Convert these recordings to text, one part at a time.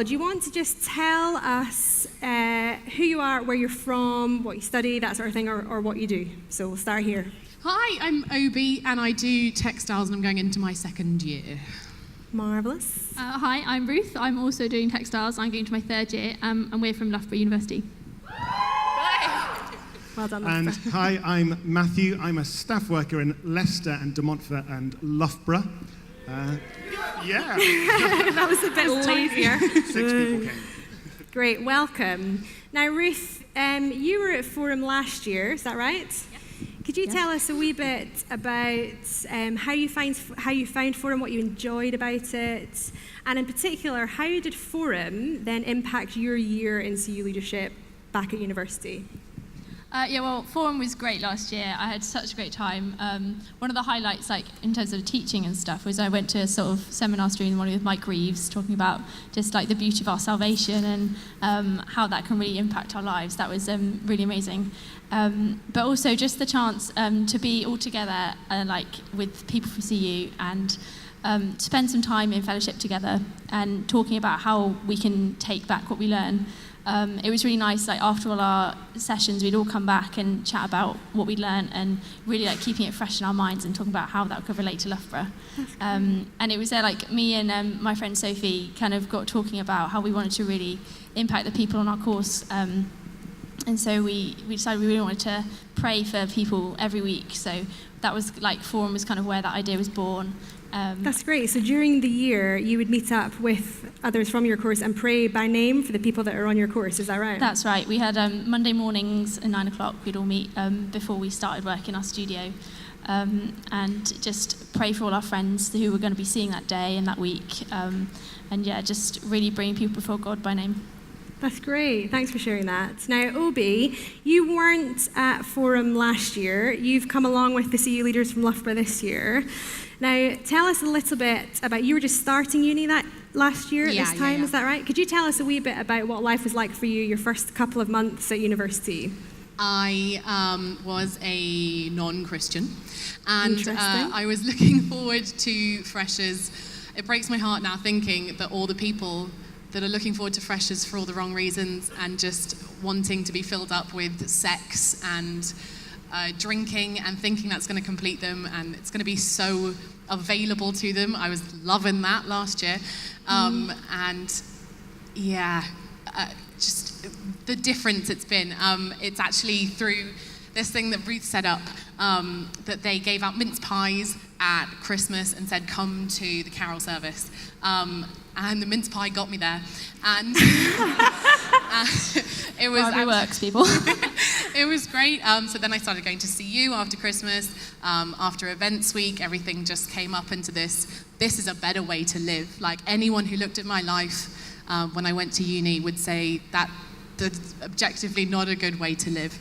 all, do you want to just tell us who you are, where you're from, what you study, that sort of thing, or what you do? So we'll start here. Hi, I'm Obie, and I do textiles, and I'm going into my second year. Marvellous. Hi, I'm Ruth. I'm also doing textiles. I'm going to my third year, and we're from Loughborough University. Well done, And Loughborough. hi, I'm Matthew. I'm a staff worker in Leicester and De Montfort and Loughborough. Yeah. That was a bit lazier. 6 people came. Great, welcome. Now, Ruth, you were at Forum last year, is that right? Could you tell us a wee bit about how you found Forum, what you enjoyed about it, and in particular, how did Forum then impact your year in CU leadership back at university? Well, Forum was great last year. I had such a great time. One of the highlights, like in terms of teaching and stuff, was I went to a sort of seminar stream morning with Mike Reeves, talking about just like the beauty of our salvation and how that can really impact our lives. That was really amazing. But also just the chance to be all together, like with people from CU, and spend some time in fellowship together and talking about how we can take back what we learn. It was really nice, like after all our sessions, we'd all come back and chat about what we'd learned and really like keeping it fresh in our minds and talking about how that could relate to Loughborough. And it was there, like me and my friend Sophie kind of got talking about how we wanted to really impact the people on our course. And so we decided we really wanted to pray for people every week. So that was like Forum was kind of where that idea was born. That's great. So during the year, you would meet up with others from your course and pray by name for the people that are on your course. Is that right? That's right. We had Monday mornings at 9 o'clock. We'd all meet before we started work in our studio and just pray for all our friends who we're going to be seeing that day and that week. And yeah, just really bringing people before God by name. That's great. Thanks for sharing that. Now, Obie, you weren't at Forum last year. You've come along with the CU leaders from Loughborough this year. Now, tell us a little bit about, you were just starting uni that last year at this time, Yeah. Is that right? Could you tell us a wee bit about what life was like for you, your first couple of months at university? I was a non-Christian, and Interesting. I was looking forward to freshers. It breaks my heart now thinking that all the people that are looking forward to freshers for all the wrong reasons and just wanting to be filled up with sex and drinking and thinking that's going to complete them and it's going to be so available to them. I was loving that last year. And yeah, just the difference it's been. It's actually through this thing that Ruth set up, that they gave out mince pies at Christmas and said, come to the carol service. And the mince pie got me there. And it was... It works, people. It was great. So then I started going to CU after Christmas. After events week, everything just came up into this is a better way to live. Like anyone who looked at my life when I went to uni would say that's objectively not a good way to live.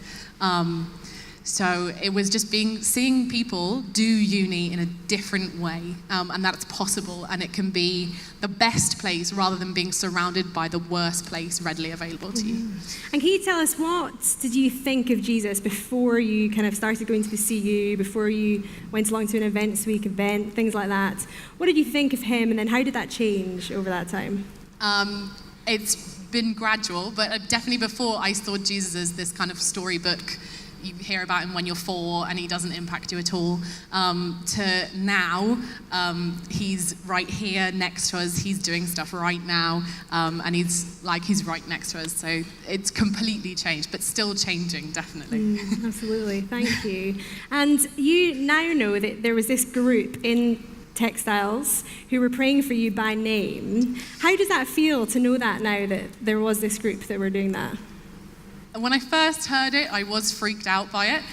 So it was just seeing people do uni in a different way, and that's possible, and it can be the best place rather than being surrounded by the worst place readily available to you. And can you tell us, what did you think of Jesus before you kind of started going to the CU, before you went along to an events week event, things like that? What did you think of him, and then how did that change over that time? It's been gradual, but definitely before I saw Jesus as this kind of storybook. You hear about him when you're 4 and he doesn't impact you at all, to now he's right here next to us, he's doing stuff right now, and he's right next to us, so it's completely changed, but still changing, definitely. Absolutely, thank you. And you now know that there was this group in textiles who were praying for you by name. How does that feel to know that now, that there was this group that were doing that? When I first heard it, I was freaked out by it.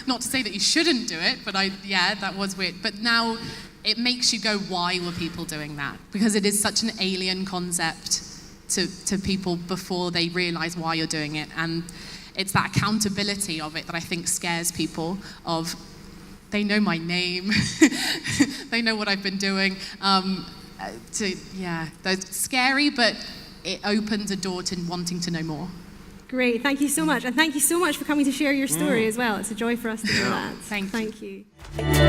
Not to say that you shouldn't do it, but that was weird. But now it makes you go, why were people doing that? Because it is such an alien concept to people before they realize why you're doing it. And it's that accountability of it that I think scares people of, they know my name, they know what I've been doing. That's scary, but it opens a door to wanting to know more. Great, thank you so much. And thank you so much for coming to share your story as well. It's a joy for us to do that. Thank you. Thank you.